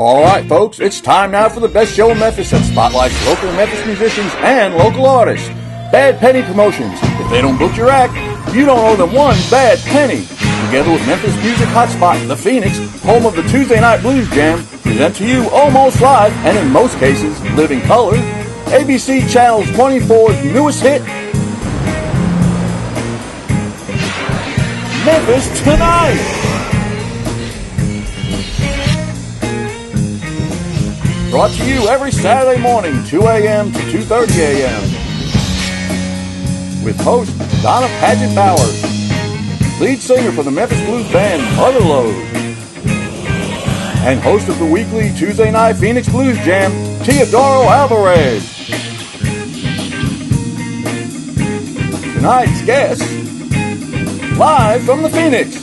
Alright folks, it's time now for the best show in Memphis that spotlights local Memphis musicians and local artists. Bad Penny Promotions. If they don't book your act, you don't owe them one bad penny. Together with Memphis music hotspot, The Phoenix, home of the Tuesday Night Blues Jam, present to you almost live, and in most cases, living color, ABC Channel 24's newest hit, Memphis Tonight! Brought to you every Saturday morning, 2 a.m. to 2:30 a.m. With host Donna Paget Bowers, lead singer for the Memphis Blues band Motherlode, and host of the weekly Tuesday Night Phoenix Blues Jam, Teodoro Alvarez. Tonight's guest, live from the Phoenix.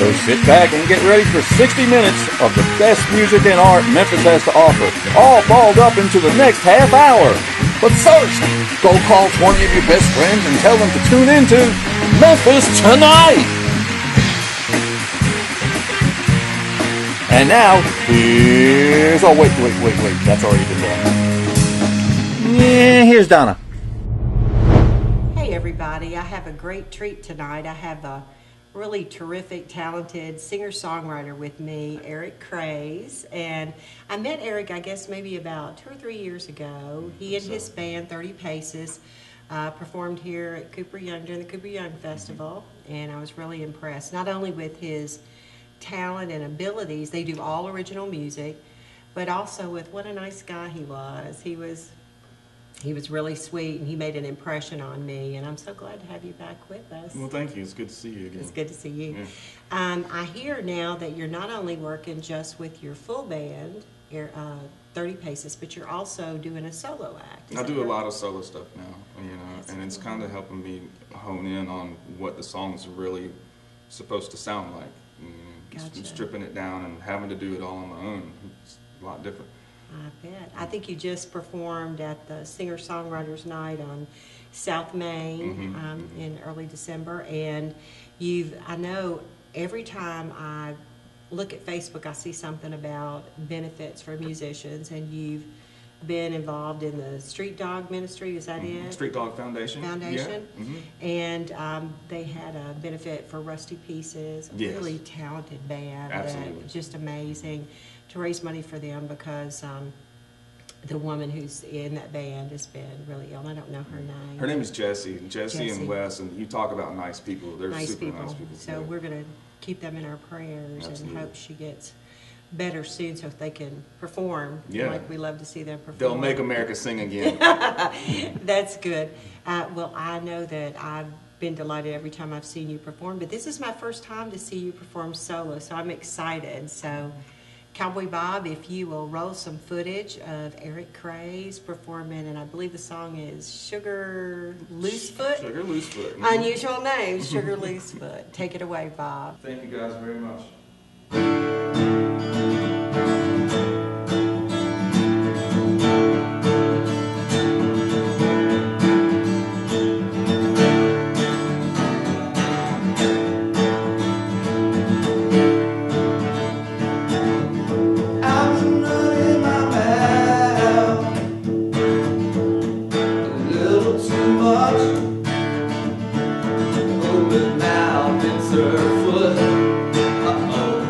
So sit back and get ready for 60 minutes of the best music and art Memphis has to offer, all balled up into the next half hour. But first, go call 20 of your best friends and tell them to tune into Memphis Tonight. And now, here's... Oh, wait. That's already been done. Yeah, here's Donna. Hey, everybody. I have a great treat tonight. I have a really terrific, talented singer-songwriter with me, Eric Crays. And I met Eric, I guess, maybe about 2 or 3 years ago. He and his band, 30 Paces, performed here at Cooper Young during the Cooper Young Festival. And I was really impressed, not only with his talent and abilities, they do all original music, but also with what a nice guy he was. He was really sweet, and he made an impression on me, and I'm so glad to have you back with us. Well, thank you. It's good to see you again. It's good to see you. Yeah. I hear now that you're not only working just with your full band, 30 Paces, but you're also doing a solo act. I do a lot of solo stuff now, and it's kind of helping me hone in on what the song's really supposed to sound like. Gotcha. Stripping it down and having to do it all on my own. It's a lot different. I bet. I think you just performed at the Singer-Songwriters Night on South Main in early December, and I know every time I look at Facebook, I see something about benefits for musicians, and you've been involved in the Street Dog Ministry, is that it? Street Dog Foundation. Yeah. And they had a benefit for Rusty Pieces, a really talented band. Absolutely. Just amazing to raise money for them because the woman who's in that band has been really ill. I don't know her name. Her name is Jessie and Wes, and you talk about nice people. They're super nice people. So we're going to keep them in our prayers and hope she gets better soon so if they can perform like we love to see them perform. They'll make America sing again. That's good. Well, I know that I've been delighted every time I've seen you perform, but this is my first time to see you perform solo, so I'm excited. So Cowboy Bob, if you will roll some footage of Eric Crays performing, and I believe the song is Sugar Loosefoot. Sugar Loosefoot. Unusual name, Sugar Loosefoot. Take it away, Bob. Thank you guys very much. Now it's her foot. Uh-oh.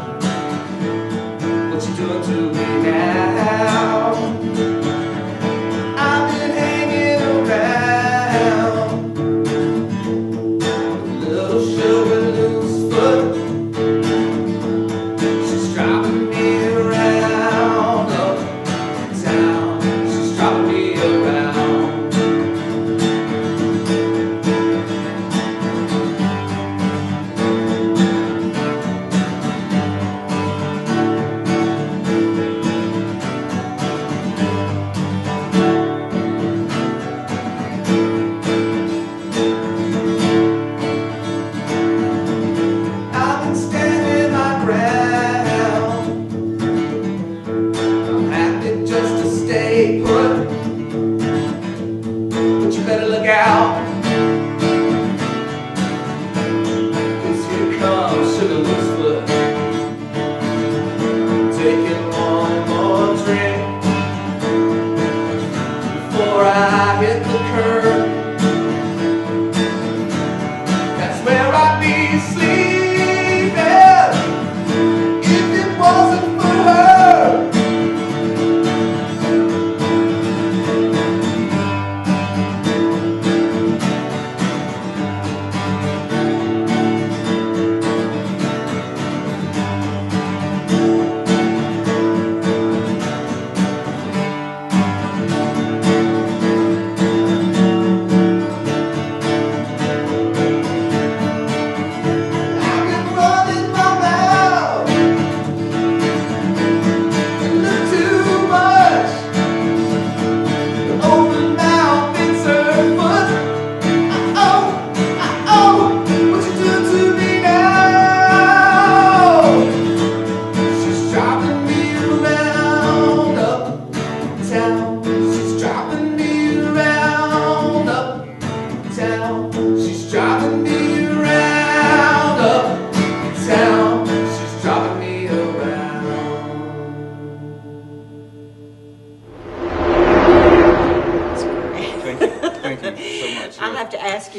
I hit the curb, that's where I'd be sleeping if it wasn't for her.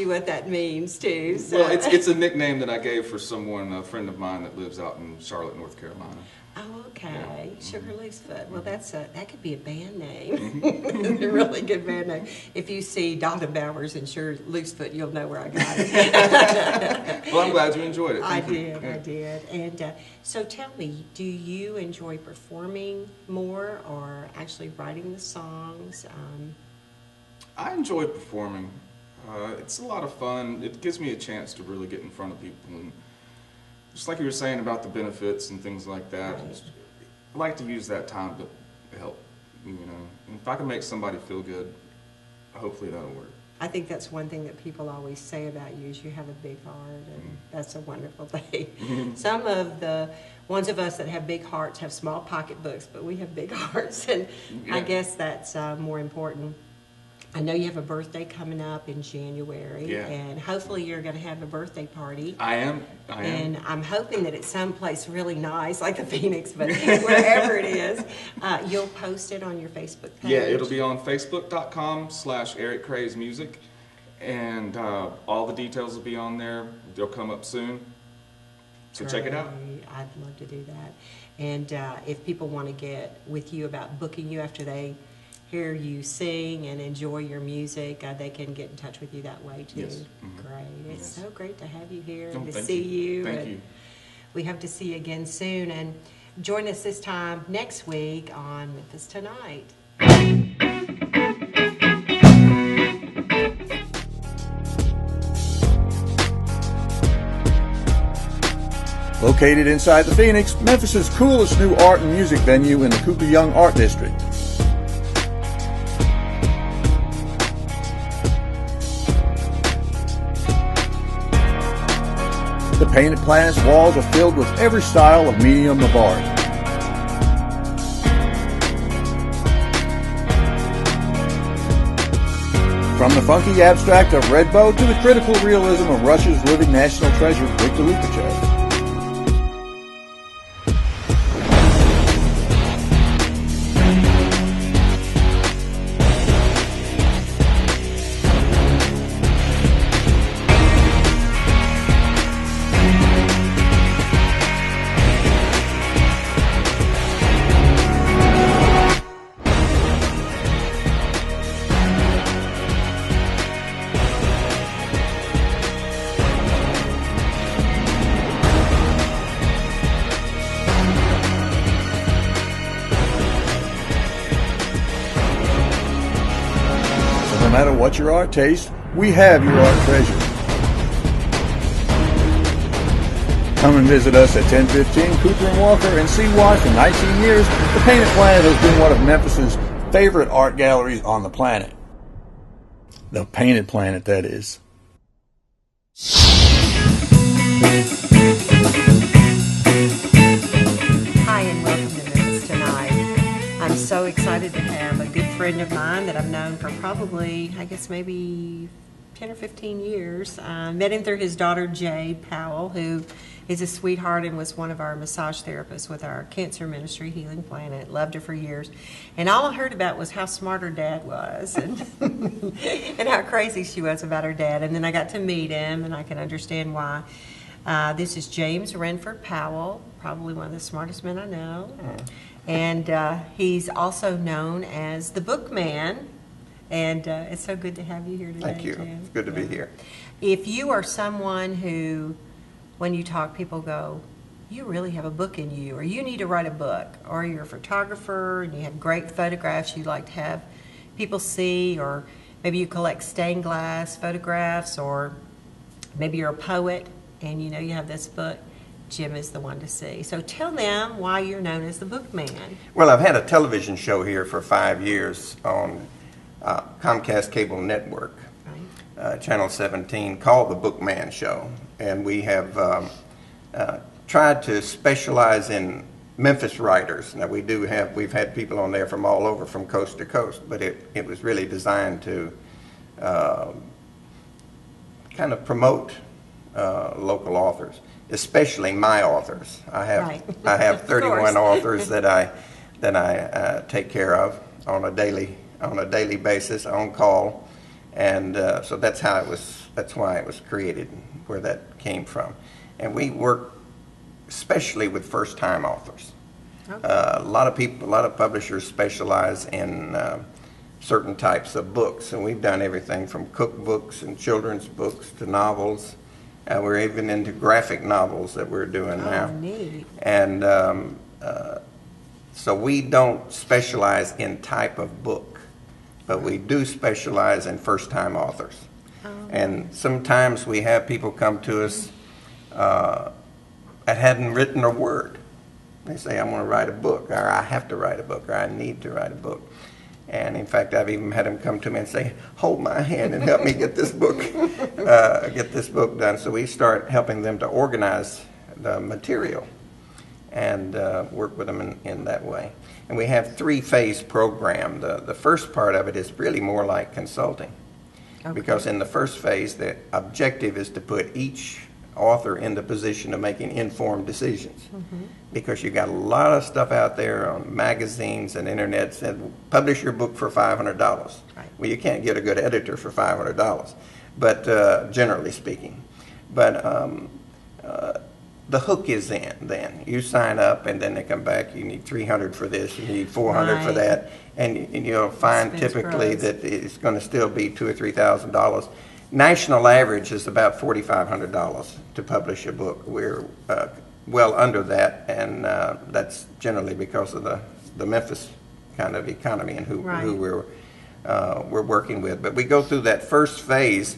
What that means too. So. Well, it's a nickname that I gave for someone, a friend of mine that lives out in Charlotte, North Carolina. Oh, okay. Yeah. Sugar Loosefoot. Well, that could be a band name. A really good band name. If you see Dalton Bowers and Sugar Loosefoot, you'll know where I got it. Well, I'm glad you enjoyed it. I did. And so tell me, do you enjoy performing more or actually writing the songs? I enjoy performing. It's a lot of fun. It gives me a chance to really get in front of people, and just like you were saying about the benefits and things like that, Right. I like to use that time to help, you know. And if I can make somebody feel good, hopefully that'll work. I think that's one thing that people always say about you is you have a big heart, and that's a wonderful thing. Some of the ones of us that have big hearts have small pocketbooks, but we have big hearts, and I guess that's more important. I know you have a birthday coming up in January, and hopefully you're going to have a birthday party. I am. And I'm hoping that it's someplace really nice, like the Phoenix, but wherever it is, you'll post it on your Facebook page. Yeah, it'll be on Facebook.com/Eric Crays Music, and all the details will be on there. They'll come up soon, so check it out. I'd love to do that. And if people want to get with you about booking you after they hear you sing and enjoy your music, they can get in touch with you that way too. Yes. Great. It's so great to have you here Oh, and to thank see you. you. Thank and you. We hope to see you again soon, and join us this time next week on Memphis Tonight. Located inside the Phoenix, Memphis's coolest new art and music venue in the Cooper Young Art District. The painted planet's walls are filled with every style of medium of art. From the funky abstract of Red Bow to the critical realism of Russia's living national treasure, Victor Lukachev. No matter what your art taste, we have your art treasure. Come and visit us at 1015 Cooper and Walker and see why for 19 years the Painted Planet has been one of Memphis's favorite art galleries on the planet. The Painted Planet, that is. Hi, and welcome to Memphis Tonight. I'm so excited to have a good friend of mine that I've known for probably, I guess maybe 10 or 15 years. Met him through his daughter, Powell, who He's a sweetheart and was one of our massage therapists with our cancer ministry, Healing Planet. Loved her for years. And all I heard about was how smart her dad was and, and how crazy she was about her dad. And then I got to meet him, and I can understand why. This is James Renford Powell, probably one of the smartest men I know. And he's also known as the Bookman. And it's so good to have you here today. Thank you. Jim. It's good to be here. If you are someone who, when you talk, people go, you really have a book in you, or you need to write a book, or you're a photographer and you have great photographs you like to have people see, or maybe you collect stained glass photographs, or maybe you're a poet and you know you have this book, Jim is the one to see. So tell them why you're known as the Bookman. Well, I've had a television show here for 5 years on Comcast Cable Network, Channel 17, called The Bookman Show. And we have tried to specialize in Memphis writers. Now, we've had people on there from all over, from coast to coast, but it was really designed to kind of promote local authors, especially my authors. I have 31 authors that I take care of on a daily basis, on call, and so that's why it was created, where that came from. And we work especially with first-time authors. Okay. A lot of publishers specialize in certain types of books, and we've done everything from cookbooks and children's books to novels. We're even into graphic novels that we're doing now. Neat. And so we don't specialize in type of book, but we do specialize in first-time authors. And sometimes we have people come to us that hadn't written a word. They say, I want to write a book, or I have to write a book, or I need to write a book. And in fact, I've even had them come to me and say, hold my hand and help me get this book, done. So we start helping them to organize the material and work with them in that way. And we have 3-phase program. The first part of it is really more like consulting. Okay. Because in the first phase, the objective is to put each author in the position of making informed decisions. Mm-hmm. Because you got a lot of stuff out there on magazines and internet that publish your book for $500. Right. Well, you can't get a good editor for $500, but generally speaking. But the hook is then you sign up, and then they come back. You need $300 for this. You need $400 for that, and you'll find typically that it's going to still be $2,000 or $3,000. National average is about $4,500 to publish a book. We're well under that, and that's generally because of the Memphis kind of economy and who we're working with. But we go through that first phase,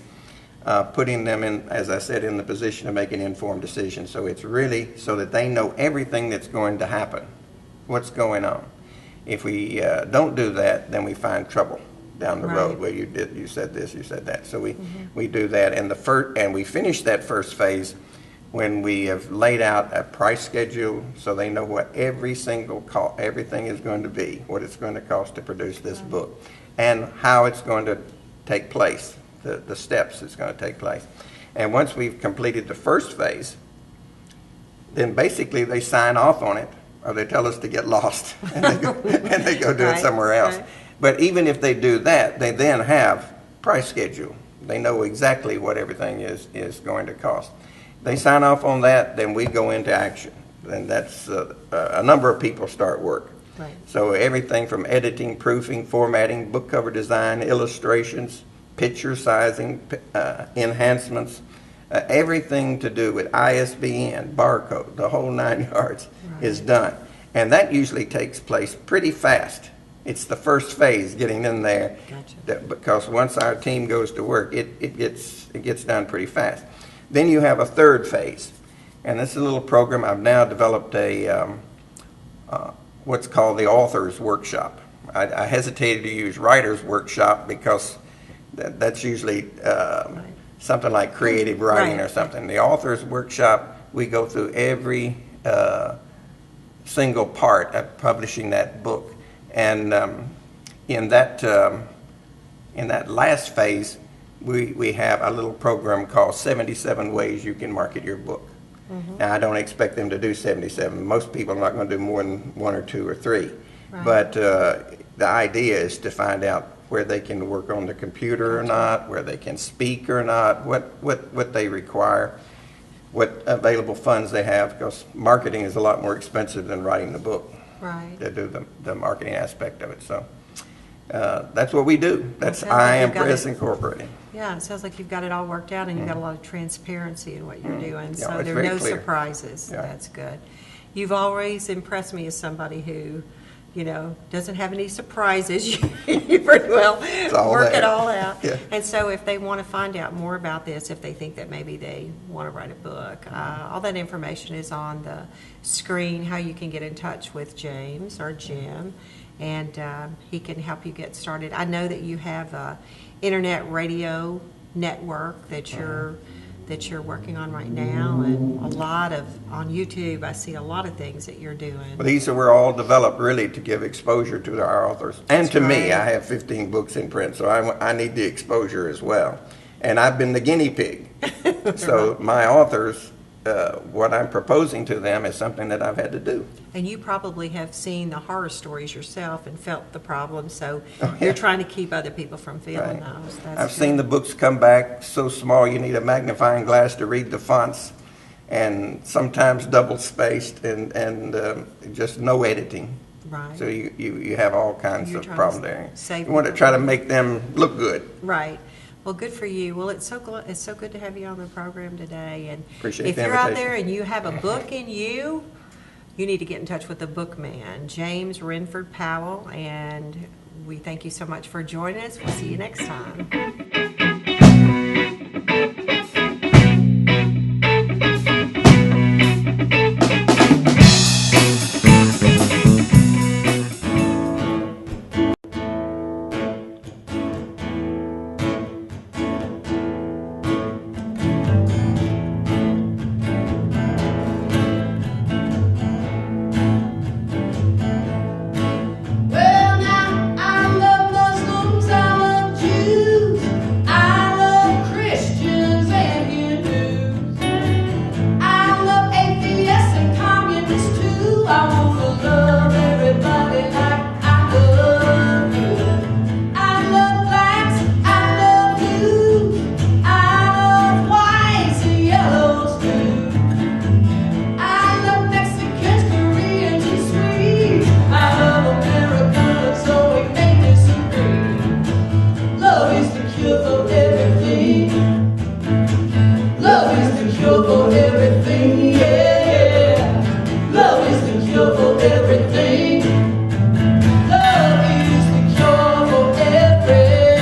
putting them in, as I said, in the position of making informed decisions. So it's really so that they know everything that's going to happen, what's going on. If we don't do that, then we find trouble down the road where you said this, you said that. So we do that, and we finish that first phase when we have laid out a price schedule, so they know what everything is going to be, what it's going to cost to produce this book, and how it's going to take place, the steps it's going to take place. And once we've completed the first phase, then basically they sign off on it, or they tell us to get lost, and they go do it somewhere else. Right. But even if they do that, they then have price schedule. They know exactly what everything is going to cost. They sign off on that, then we go into action. And that's a number of people start work. Right. So everything from editing, proofing, formatting, book cover design, illustrations, picture sizing, enhancements, everything to do with ISBN, barcode, the whole 9 yards is done. And that usually takes place pretty fast. It's the first phase, getting in there, because once our team goes to work, it gets done pretty fast. Then you have a third phase, and this is a little program. I've now developed a what's called the Author's Workshop. I hesitated to use Writer's Workshop because that's usually something like creative writing or something. The Author's Workshop, we go through every single part of publishing that book. And in that last phase, we have a little program called 77 Ways You Can Market Your Book. Now, I don't expect them to do 77. Most people are not going to do more than 1 or 2 or 3. Right. But the idea is to find out where they can work on the computer or not, where they can speak or not, what they require, what available funds they have, because marketing is a lot more expensive than writing the book. Right. To do the marketing aspect of it. So that's what we do. That's Sounds like I Am you've got Press it. Incorporated. Yeah, it sounds like you've got it all worked out and you've got a lot of transparency in what you're doing. Yeah, So it's there are very no clear. surprises. Yeah. That's good. You've always impressed me as somebody who, doesn't have any surprises. You pretty well all work it there. all out. Yeah. And so if they want to find out more about this, if they think that maybe they want to write a book, all that information is on the screen, how you can get in touch with James or Jim, and he can help you get started. I know that you have a internet radio network that you're working on right now, and on YouTube I see a lot of things that you're doing. But these were all developed really to give exposure to our authors. And to me, right. I have 15 books in print, so I need the exposure as well. And I've been the guinea pig. So my authors, what I'm proposing to them is something that I've had to do. And you probably have seen the horror stories yourself and felt the problem, so Oh, you're yeah. trying to keep other people from feeling Right. those. That's I've good. seen the books come back so small you need a magnifying glass to read the fonts, and sometimes double spaced and just no editing. Right. So you have all kinds You're of trying to problems there. save You want to people. try to make them look good. Right. Well, good for you. Well, it's so good to have you on the program today. And Appreciate if the you're out invitation. there and you have a book in you, you need to get in touch with the bookman, James Renford Powell. And we thank you so much for joining us. We'll see you next time. Well, now I love Muslims, I love Jews, I love Christians and Hindus. I love atheists and communists too. I want to love everybody like I love you. I love blacks, I love blues, I love whites and yellows too. I love Mexicans, Koreans, and Swedes. I love Americans, so we may disagree. Love is the cure for everything. Love is the cure for everything, yeah. Love is the cure for everything. Love is the cure for everything.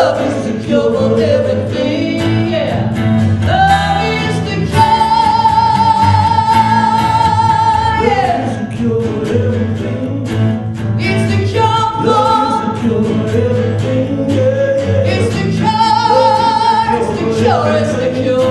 Love is the cure for everything, yeah. Love is the cure, yeah. Love is the cure for everything. It's the cure for everything, yeah. It's the cure, it's the cure, it's the cure.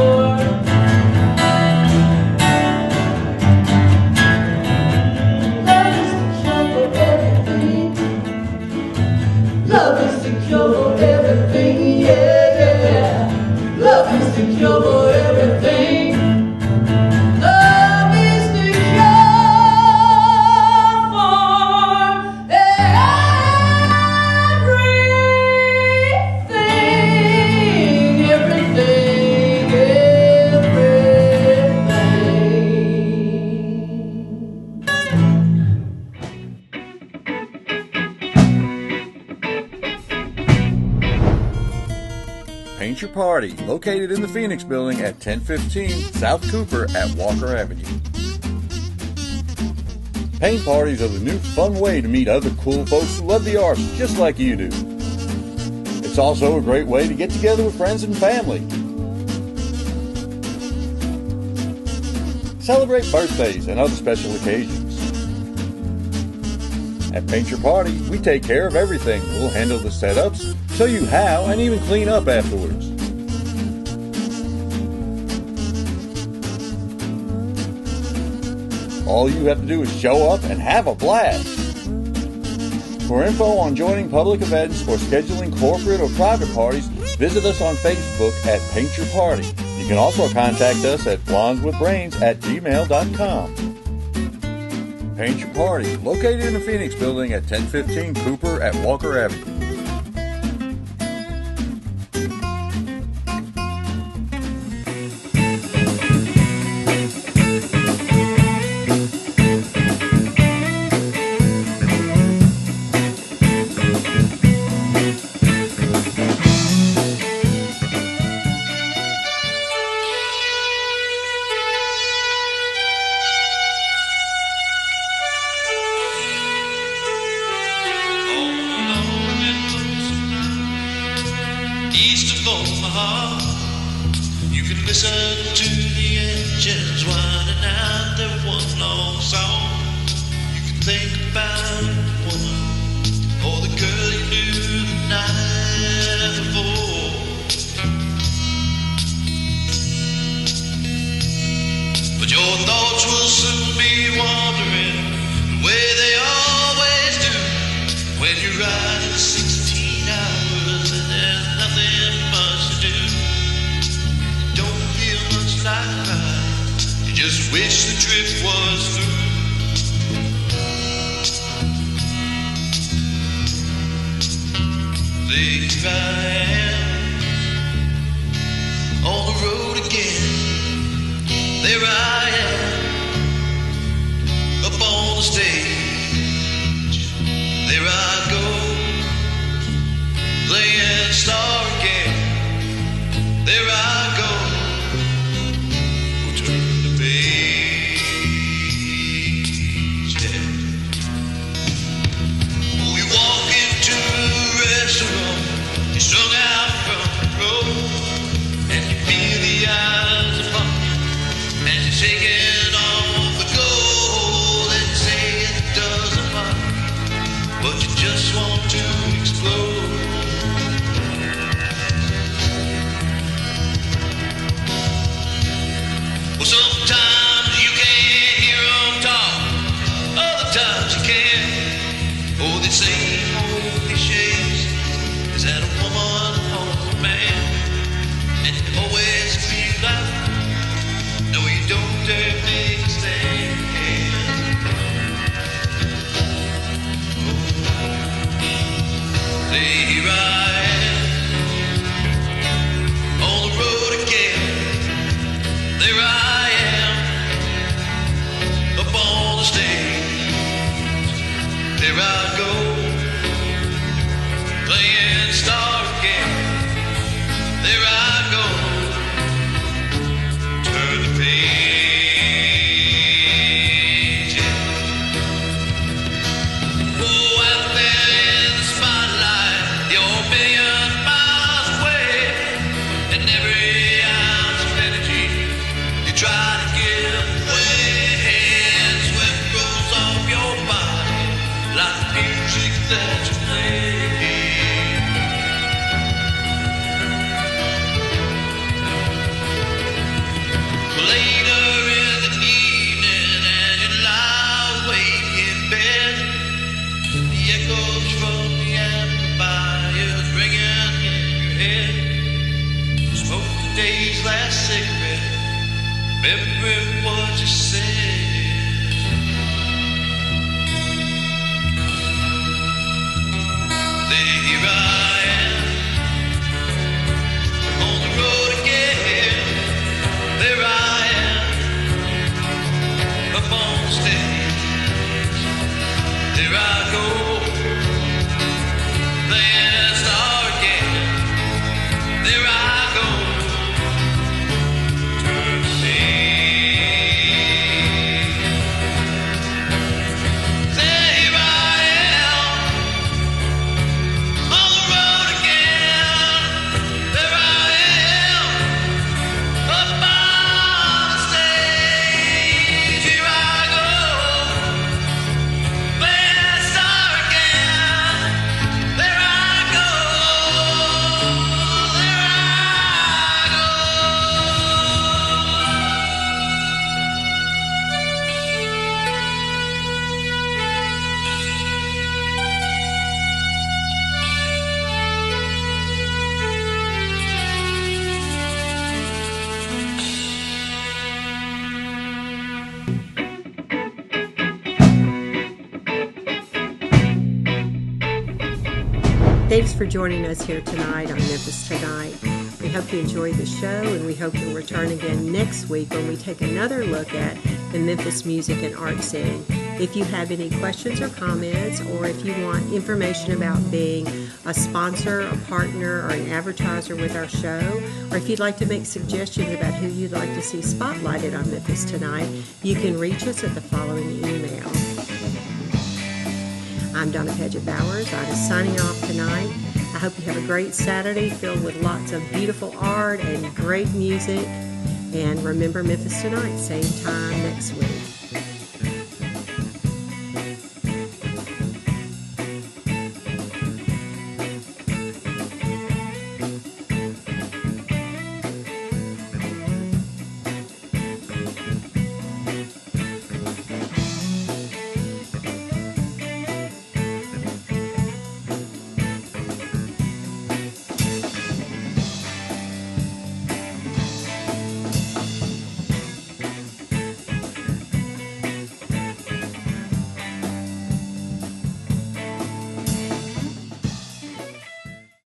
Love is the cure for everything, yeah, yeah. Love is the cure for everything. Love is the cure for everything, everything, Paint Your Party, located in the Phoenix Building at 1015 South Cooper at Walker Avenue. Paint parties are the new fun way to meet other cool folks who love the arts just like you do. It's also a great way to get together with friends and family. Celebrate birthdays and other special occasions. At Paint Your Party, we take care of everything. We'll handle the setups, show you how, and even clean up afterwards. All you have to do is show up and have a blast. For info on joining public events or scheduling corporate or private parties, visit us on Facebook at Paint Your Party. You can also contact us at blondeswithbrains@gmail.com. Paint Your Party, located in the Phoenix Building at 1015 Cooper at Walker Avenue. East of Omaha, you can listen to the engines whining out their one long song. You can think about the woman or the girl you knew the night before. But your thoughts will soon be wandering the way they always do when you're riding 16 hours and there's nothing much to do. You don't feel much like life, you just wish the trip was through. There I am, on the road again. There I am, up on the stage. There I go, playing star again. There I go, turn the page. Yeah. Oh, you walk into a restaurant, you're strung out from the road, and you feel the eyes upon you as you're shaking off the gold and say it doesn't matter, but you just want to explode. Well, sometimes you can't hear them talk, other times you can. Oh, the same old cliches, is that a woman or a man? And you always feel like, no, you don't dare make a stand. Here I am, on the road again. There I am, up on the stage. There I go, playing star again. There I go, turn the page. Yeah. Oh, out there in the spotlight, your Remember what you said. Here I am on the road again. There I am up on stage. There I go, playing a star again. There I go, turn the page. There I am on the road again. There I am up on stage. Here I go, playing a star again. There I go, there I go. Thanks for joining us here tonight on Memphis Tonight. We hope you enjoyed the show, and we hope you'll return again next week when we take another look at the Memphis music and art scene. If you have any questions or comments, or if you want information about being a sponsor, a partner, or an advertiser with our show, or if you'd like to make suggestions about who you'd like to see spotlighted on Memphis Tonight, you can reach us at the following email. I'm Donna Paget Bowers. I was signing off tonight. I hope you have a great Saturday filled with lots of beautiful art and great music. And remember Memphis Tonight, same time next week.